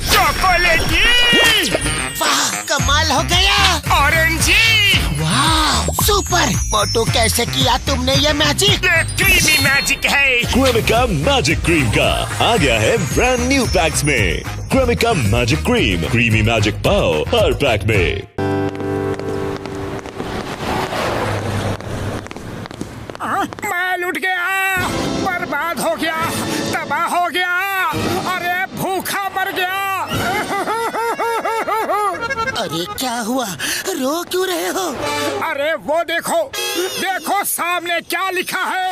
चॉकलेटी। वाह, कमाल हो गया। ऑरेंजी। वाह, सुपर। मोटू, कैसे किया तुमने ये मैजिक? ये क्रीमी मैजिक है। क्रेमिका मैजिक क्रीम का आ गया है ब्रांड न्यू पैक्स में। Cremica magic cream, creamy magic पाओ हर पैक में। मैं लुट गया, बर्बाद हो गया, तबाह हो गया, अरे भूखा मर गया। अरे क्या हुआ, रो क्यों रहे हो? अरे वो देखो, देखो सामने क्या लिखा है।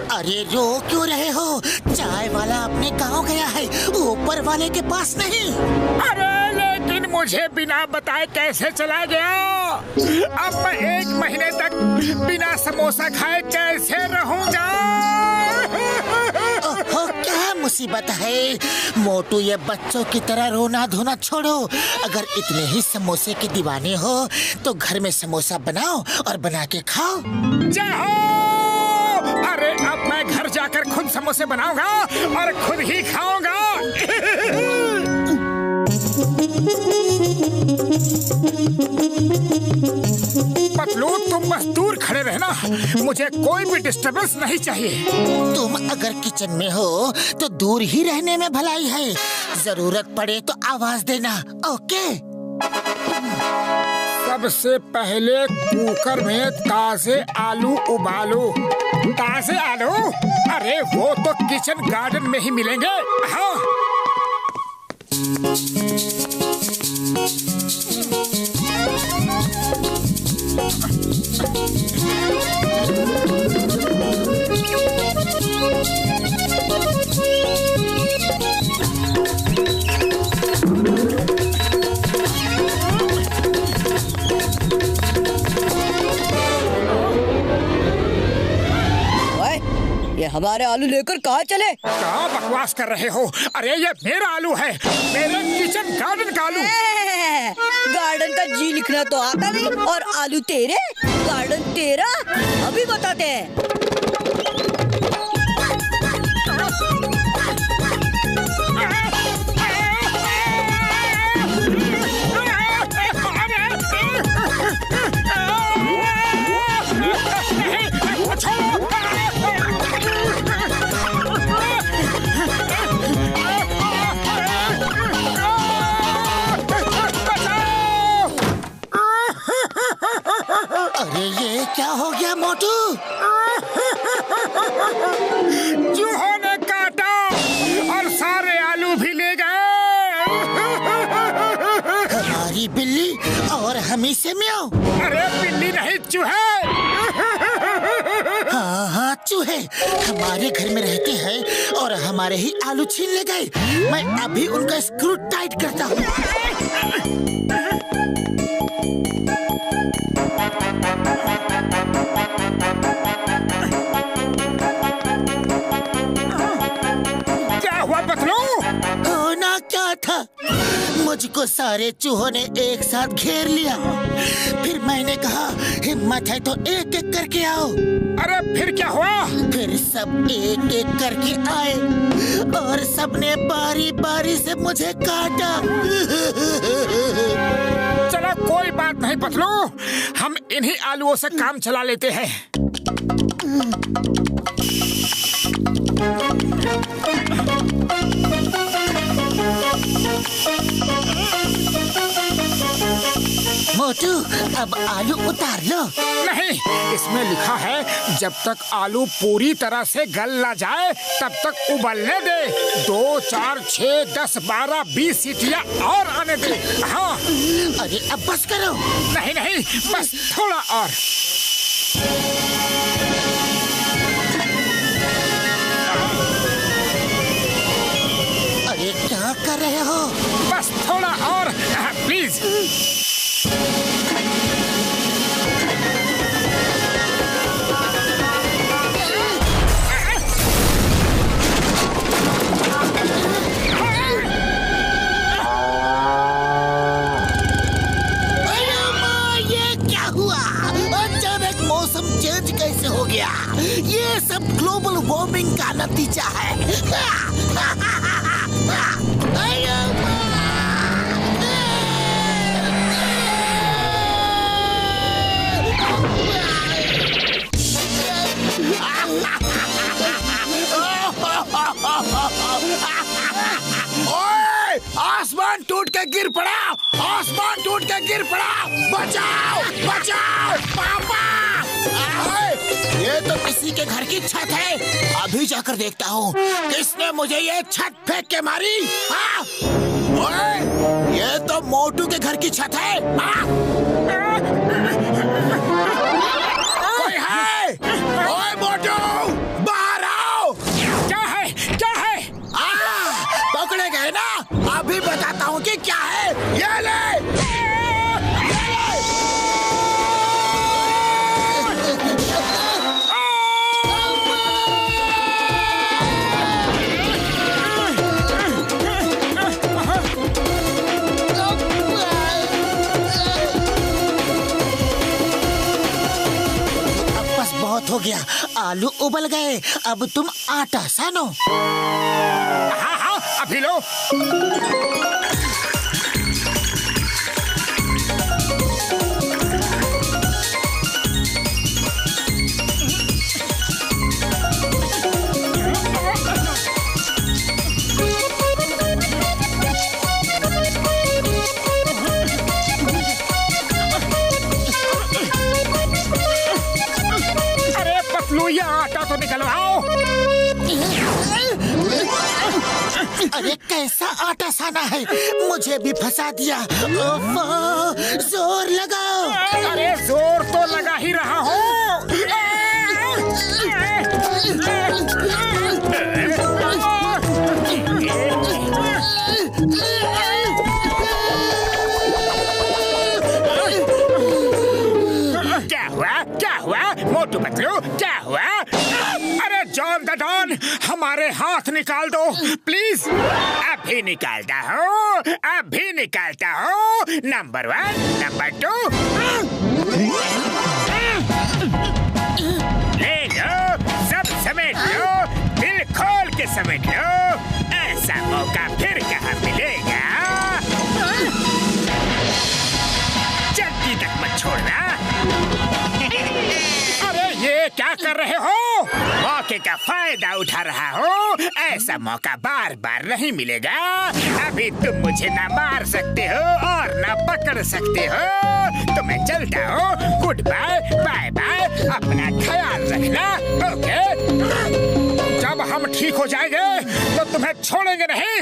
अरे रो क्यों रहे हो? चाय वाला अपने गांव गया है, ऊपर वाले के पास नहीं। अरे लेकिन मुझे बिना बताए कैसे चला गया? अब मैं 1 महीने तक बिना समोसा खाए कैसे रहूंगा? ओहो, क्या मुसीबत है। मोटू, ये बच्चों की तरह रोना धोना छोड़ो। अगर इतने ही समोसे के दीवाने हो तो घर में समोसा बनाओ और बना के खाओ। जाओ! अरे अब मैं घर जाकर खुद समोसे बनाऊंगा और खुद ही खाऊंगा। पतलू, तुम बस दूर खड़े रहना, मुझे कोई भी डिस्टर्बेंस नहीं चाहिए। तुम अगर किचन में हो तो दूर ही रहने में भलाई है। जरूरत पड़े तो आवाज देना, ओके? सबसे पहले कुकर में ताजे आलू उबालो। ताजे आलू? अरे वो तो किचन गार्डन में ही मिलेंगे। हाँ। ये हमारे आलू लेकर कहाँ चले? क्या बकवास कर रहे हो? अरे ये मेरा आलू है, मेरे किचन गार्डन का आलू। गार्डन का जी लिखना तो आता नहीं और आलू तेरे, गार्डन तेरा। अभी बताते हैं। अरे ये क्या हो गया मोटू? चूहों ने काटा और सारे आलू भी ले गए। हमारी बिल्ली और हम ही से म्याऊं। अरे बिल्ली नहीं, चूहे। हाँ हाँ, चूहे हमारे घर में रहते हैं और हमारे ही आलू छीन ले गए। मैं अभी उनका स्क्रू टाइट करता हूँ। क्या हुआ पतलू? होना क्या था, मुझको सारे चूहों ने एक साथ घेर लिया। फिर मैंने कहा हिम्मत है तो एक एक करके आओ। अरे फिर क्या हुआ? फिर सब एक एक करके आए और सबने बारी बारी से मुझे काटा। चलो कोई बात नहीं पतलू, हम इन्हीं आलूओं से काम चला लेते हैं। मोटू, अब आलू उतार लो। नहीं, इसमें लिखा है जब तक आलू पूरी तरह से गल ना जाए तब तक उबलने दे। 2, 4, 6, 10, 12, 20 सीटियाँ और आने दे। हाँ। अरे अब बस करो। नहीं नहीं, बस थोड़ा और। अरे क्या कर रहे हो? बस थोड़ा और, प्लीज। अरे माँ, ये क्या हुआ? ओए, आसमान टूट के गिर पड़ा, आसमान टूट के गिर पड़ा, बचाओ बचाओ पापा। ये तो किसी के घर की छत है, अभी जाकर देखता हूँ किसने मुझे ये छत फेंक के मारी। हाँ? ओए, ये तो मोटू के घर की छत है। हाँ? कोई है? ओए मोटू, बाहर आओ। क्या है, क्या है? पकड़े गए ना, अभी बताता हूँ कि क्या है। ये ले। बहुत हो गया, आलू उबल गए, अब तुम आटा सानो। हाँ हाँ, अभी लो। ये आटा तो निकलवाओ। अरे कैसा आटा साना है, मुझे भी फंसा दिया। जोर लगाओ। अरे जोर तो लगा ही रहा हूँ। क्या हुआ मोटू पतलू, क्या हुआ? अरे जॉन द डॉन, हमारे हाथ निकाल दो प्लीज। अभी निकालता हूँ, अभी निकालता हूँ। Number 1, number 2। ले लो, सब समेट लो, दिल खोल के समेट लो। ऐसा मौका फिर कहाँ मिलेगा। जल्दी तक मत छोड़ना। अरे ये क्या कर रहे हो? मौके का फायदा उठा रहा हो। ऐसा मौका बार बार नहीं मिलेगा। अभी तुम मुझे ना मार सकते हो और ना पकड़ सकते हो। तो मैं चलता हूँ। गुड बाय, बाय बाय, अपना ख्याल रखना। ओके? जब हम ठीक हो जाएंगे तो तुम्हें छोड़ेंगे नहीं।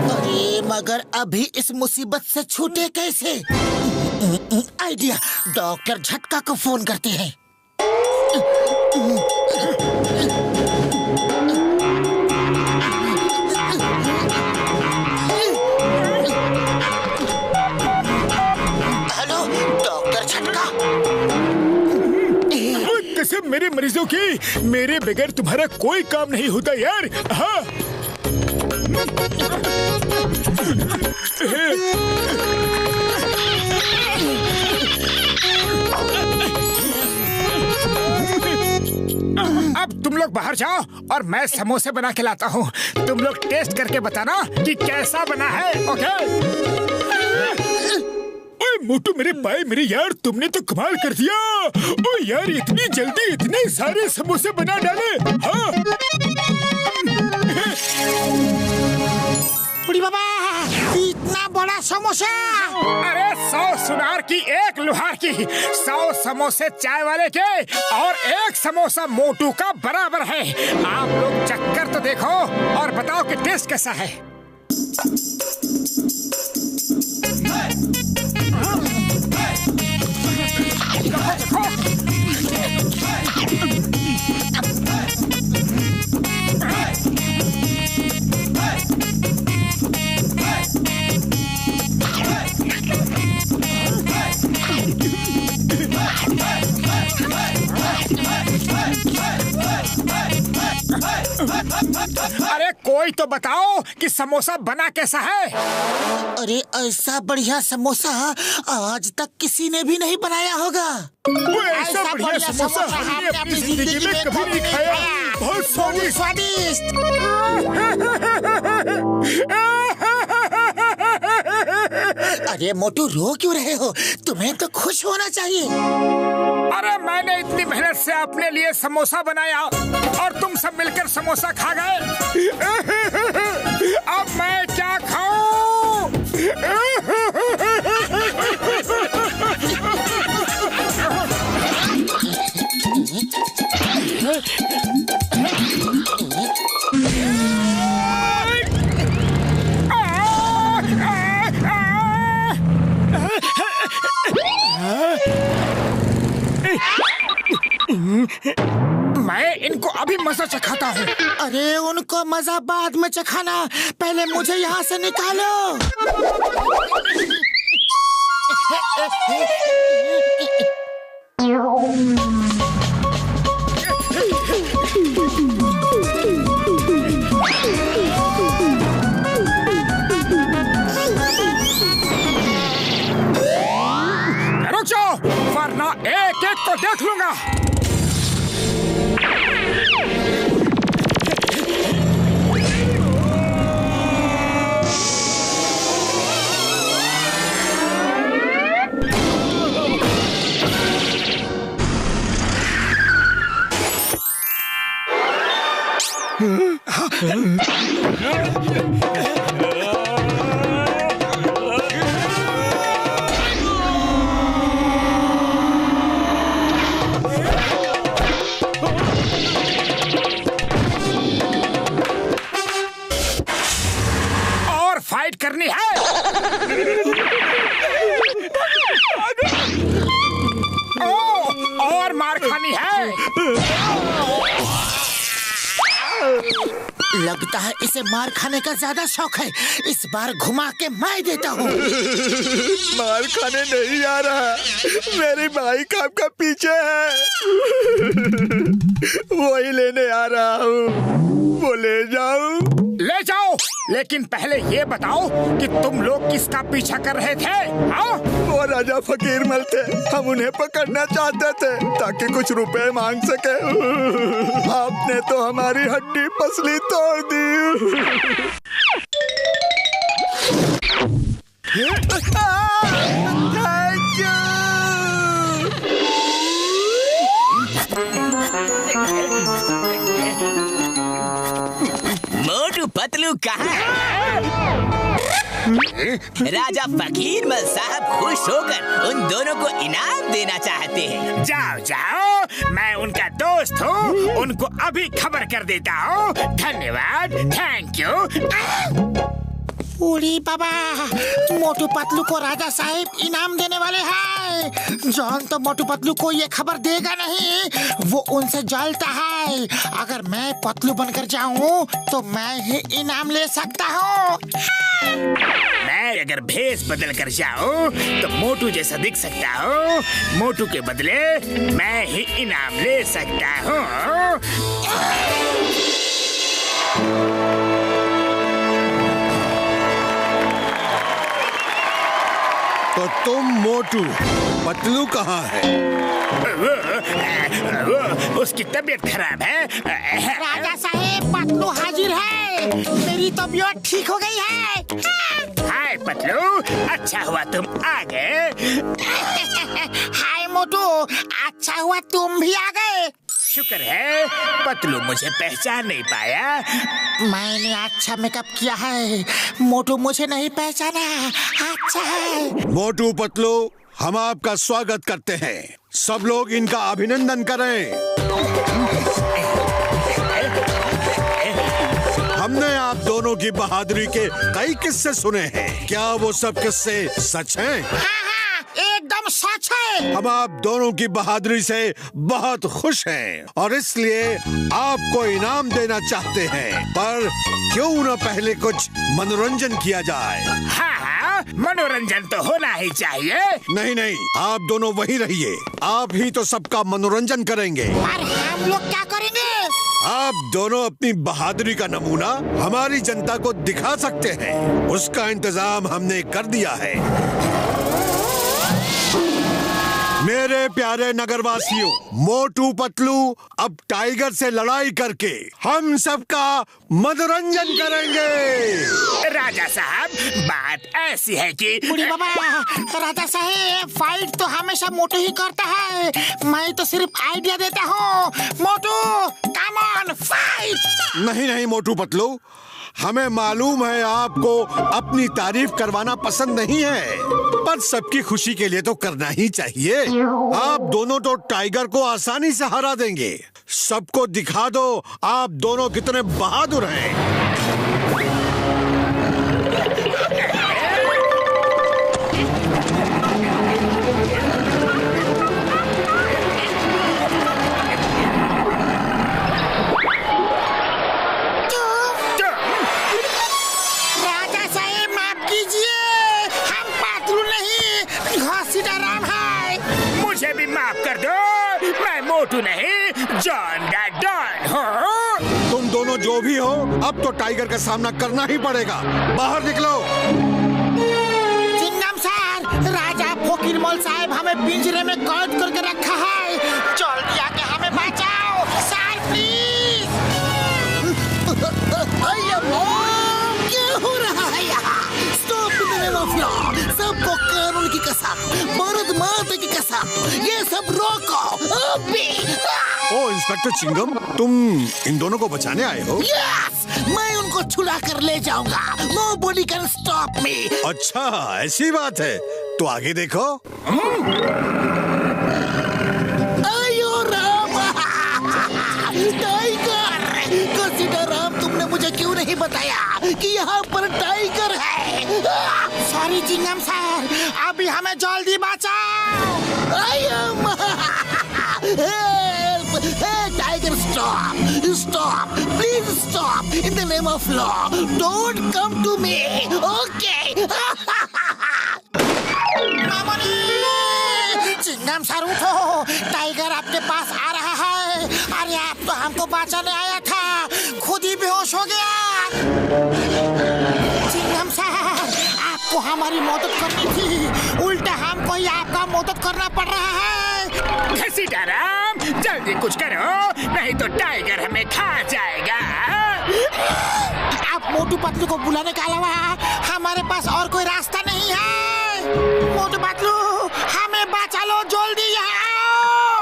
अरे मगर अभी इस मुसीबत से छूटे कैसे? आइडिया, डॉक्टर झटका को फोन करते हैं। हेलो डॉक्टर झटका। कसम मेरे मरीजों की, मेरे बगैर तुम्हारा कोई काम नहीं होता यार। हाँ। अब तुम लोग बाहर जाओ और मैं समोसे बना के लाता हूँ। तुम लोग टेस्ट करके बताना कि कैसा बना है। ओके? ओए मोटू, मेरे पाए मेरे यार, तुमने तो कमाल कर दिया। ओ यार, इतनी जल्दी इतने सारे समोसे बना डाले। हाँ। बुढ़ी बाबा, इतना बड़ा समोसा। अरे 100 सुनार की एक लुहार की, 100 समोसे चाय वाले के और एक समोसा मोटू का बराबर है। आप लोग चक्कर तो देखो और बताओ कि टेस्ट कैसा है। अरे कोई तो बताओ कि समोसा बना कैसा है। अरे ऐसा बढ़िया समोसा आज तक किसी ने भी नहीं बनाया होगा। ऐसा बढ़िया समोसा हमने अपनी जिंदगी में कभी नहीं खाया। बहुत स्वादिष्ट। अरे मोटू, रो क्यों रहे हो? तुम्हें तो खुश होना चाहिए। अरे मैंने इतनी मेहनत से अपने लिए समोसा बनाया और तुम सब मिलकर समोसा खा गए। अब मैं क्या खाऊं? मैं इनको अभी मजा चखाता हूँ। अरे उनको मजा बाद में चखाना, पहले मुझे यहाँ से निकालो। रुक जाओ, वरना एक एक को देख लूंगा। और फाइट करनी है। और मार खानी है। लगता है इसे मार खाने का ज्यादा शौक है। इस बार घुमा के मैं देता हूँ। मार खाने नहीं आ रहा, मेरी बाइक आपका पीछे है। वही लेने आ रहा हूँ, वो ले जाऊं? ले जाओ, लेकिन पहले ये बताओ कि तुम लोग किसका पीछा कर रहे थे? हाँ? वो राजा फकीर मल थे, हम उन्हें पकड़ना चाहते थे ताकि कुछ रुपए मांग सके। आपने तो हमारी हड्डी पसली तोड़ दी। Thank you. मोटू पतलू कहाँ है? राजा फकीरमल साहब खुश होकर उन दोनों को इनाम देना चाहते हैं। जाओ जाओ, मैं उनका दोस्त हूँ, उनको अभी खबर कर देता हूँ। धन्यवाद, थैंक यू। उड़ी बाबा, मोटू पतलू को राजा साहब इनाम देने वाले हैं। जॉन तो मोटू पतलू को ये खबर देगा नहीं, वो उनसे जलता है। अगर मैं पतलू बनकर जाऊं तो मैं ही इनाम ले सकता हूँ। मैं अगर भेष बदल कर जाऊं तो मोटू जैसा दिख सकता हूँ। मोटू के बदले मैं ही इनाम ले सकता हूँ। तो तुम मोटू, पतलू कहाँ है? वो उसकी तबीयत खराब है। राजा साहब, पतलू हाजिर है। मेरी तबीयत ठीक हो गई है। हाय पतलू, अच्छा हुआ तुम आ गए। हाय मोटू, अच्छा हुआ तुम भी आ गए। शुक्र है पतलू मुझे पहचान नहीं पाया। मैंने अच्छा मेकअप किया है, मोटू मुझे नहीं पहचाना। अच्छा है। मोटू पतलू, हम आपका स्वागत करते हैं। सब लोग इनका अभिनंदन करें। हमने आप दोनों की बहादुरी के कई किस्से सुने हैं। क्या वो सब किस्से सच हैं? हाँ, एकदम सच है। हम आप दोनों की बहादुरी से बहुत खुश हैं और इसलिए आपको इनाम देना चाहते हैं। पर क्यों न पहले कुछ मनोरंजन किया जाए? हाँ, मनोरंजन तो होना ही चाहिए। नहीं नहीं, आप दोनों वहीं रहिए। आप ही तो सबका मनोरंजन करेंगे। और हम लोग क्या करेंगे? आप दोनों अपनी बहादुरी का नमूना हमारी जनता को दिखा सकते हैं। उसका इंतजाम हमने कर दिया है। मेरे प्यारे नगरवासियों, मोटू पतलू अब टाइगर से लड़ाई करके हम सबका मनोरंजन करेंगे। राजा साहब, बात ऐसी है कि बुढ़ी बाबा, राजा साहब फाइट तो हमेशा मोटू ही करता है, मैं तो सिर्फ आइडिया देता हूँ। मोटू कम ऑन फाइट। नहीं नहीं मोटू पतलू, हमें मालूम है आपको अपनी तारीफ करवाना पसंद नहीं है, पर सबकी खुशी के लिए तो करना ही चाहिए। आप दोनों तो टाइगर को आसानी से हरा देंगे। सबको दिखा दो आप दोनों कितने बहादुर हैं। मोटू नहीं, जॉन द डॉन हो। तुम दोनों जो भी हो, अब तो टाइगर का सामना करना ही पड़ेगा। बाहर निकलो। चिंगम सर, राजा फोकिरमोल साहब हमें पिंजरे में कैद करके रखा है, जल्दी आके हमें बचाओ सर प्लीज। क्या हो रहा है यहाँ? Stop the name of law. सबको कानून की कसम, भारत माता की कसम, ये सब रोको अभी। ओ इंस्पेक्टर चिंगम, तुम इन दोनों को बचाने आए हो? यस, मैं उनको छुड़ा कर ले जाऊंगा। Nobody can stop me। अच्छा, ऐसी बात है तो आगे देखो। आयो राम, टाइगर। कंसीडर राम, तुमने मुझे क्यों नहीं बताया कि यहाँ पर टाइगर है? सॉरी चिंगम सर, अभी हमें जल्दी बचाओ। Tiger, stop, please stop. In the name of law, don't come to me. Okay. Mamoni, Chingam sir उठो, टाइगर आपके पास आ रहा है। अरे आप तो हमको बचाने आया था, खुद ही बेहोश हो गया। चिंगम सर, आपको हमारी मदद करनी थी, उल्टा हमको ही आपका मदद करना पड़ रहा है। सीताराम, जल्दी कुछ करो, नहीं तो टाइगर हमें खा जाएगा। आप मोटू पतलू को बुलाने के अलावा हमारे पास और कोई रास्ता नहीं है। मोटू पतलू, हमें बचा लो, जल्दी यहाँ आओ।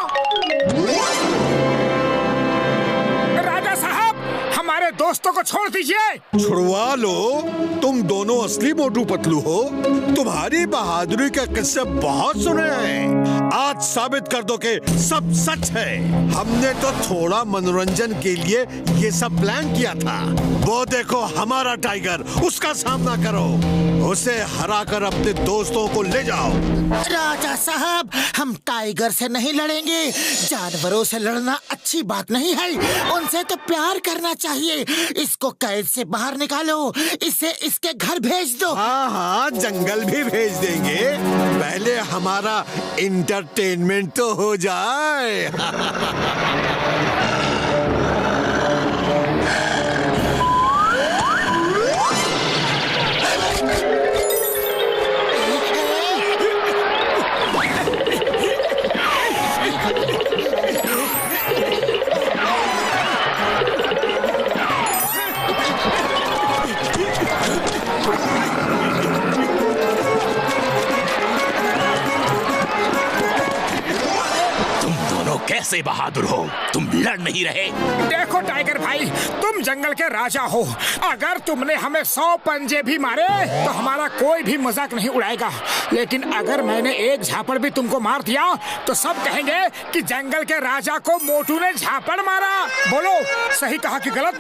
राजा साहब, हमारे दोस्तों को छोड़ दीजिए। छुड़वा लो, तुम दोनों असली मोटू पतलू हो। तुम्हारी बहादुरी के किस्से बहुत सुने हैं, आज साबित कर दो कि सब सच है। हमने तो थोड़ा मनोरंजन के लिए ये सब प्लान किया था। वो देखो हमारा टाइगर, उसका सामना करो, उसे हराकर अपने दोस्तों को ले जाओ। राजा साहब, हम टाइगर से नहीं लड़ेंगे। जानवरों से लड़ना अच्छी बात नहीं है, उनसे तो प्यार करना चाहिए। इसको कैद से बाहर निकालो, इसे इसके घर भेज दो। हाँ हाँ, जंगल भी भेज देंगे, पहले हमारा इंटरटेनमेंट तो हो जाए। कैसे बहादुर हो, तुम लड़ नहीं रहे? देखो टाइगर भाई, तुम जंगल के राजा हो, अगर तुमने हमें 100 पंजे भी मारे तो हमारा कोई भी मजाक नहीं उड़ाएगा, लेकिन अगर मैंने एक झापड़ भी तुमको मार दिया तो सब कहेंगे कि जंगल के राजा को मोटू ने झापड़ मारा। बोलो, सही कहा कि गलत?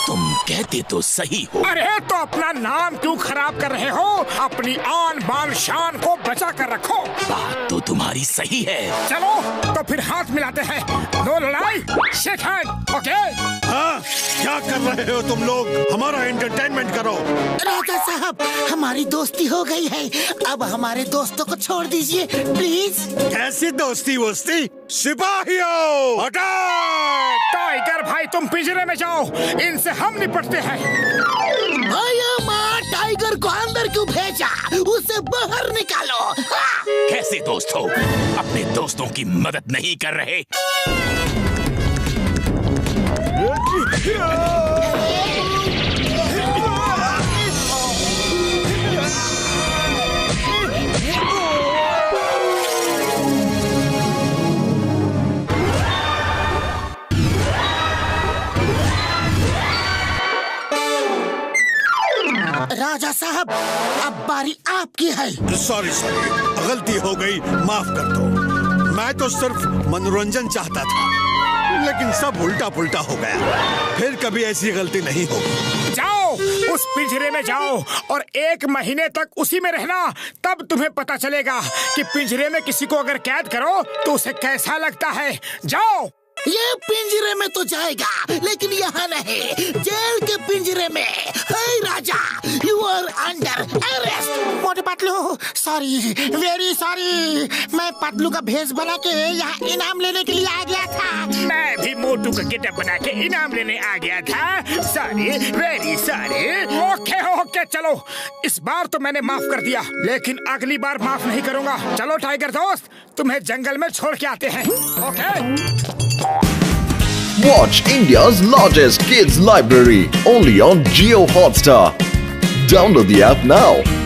तुम कहते तो सही हो। अरे तो अपना नाम क्यों खराब कर रहे हो? अपनी आन बान शान को बचा कर रखो। बात तो तुम्हारी सही है। चलो तो फिर हाथ मिलाते हैं, नो लड़ाई, शेक हैंड, ओके? हाँ, क्या कर रहे हो तुम लोग? हमारा एंटरटेनमेंट करो। राजा साहब, हमारी दोस्ती हो गई है, अब हमारे दोस्तों को छोड़ दीजिए प्लीज। कैसी दोस्ती वोस्ती? सिपाहियों, अटैक! टाइगर भाई, तुम पिंजरे में जाओ, इनसे हम निपटते हैं। टाइगर टाइगर को अंदर क्यों भेजा? उसे बाहर निकालो। हाँ। कैसे दोस्त हो? अपने दोस्तों की मदद नहीं कर रहे। राजा साहब, अब बारी आपकी है। सॉरी गलती हो गई, माफ कर दो। मैं तो सिर्फ मनोरंजन चाहता था, लेकिन सब उल्टा पुल्टा हो गया। फिर कभी ऐसी गलती नहीं होगी। जाओ उस पिंजरे में जाओ और 1 महीने तक उसी में रहना। तब तुम्हें पता चलेगा कि पिंजरे में किसी को अगर कैद करो तो उसे कैसा लगता है। जाओ। ये पिंजरे में तो जाएगा, लेकिन यहाँ नहीं, जेल के पिंजरे में। हे राजा, यू आर अंडर अरेस्ट। मोटे पतलू, सॉरी, वेरी सॉरी। मैं पतलू का भेष बना के यहाँ इनाम लेने के लिए आ गया था। मैं भी मोटू का गेटअप बना के इनाम लेने आ गया था। Sorry, very sorry. ओके, चलो इस बार तो मैंने माफ कर दिया, लेकिन अगली बार माफ नहीं करूँगा। चलो टाइगर दोस्त, तुम्हें जंगल में छोड़ के आते हैं। Okay. Watch India's largest kids library only on Jio Hotstar. Download the app now.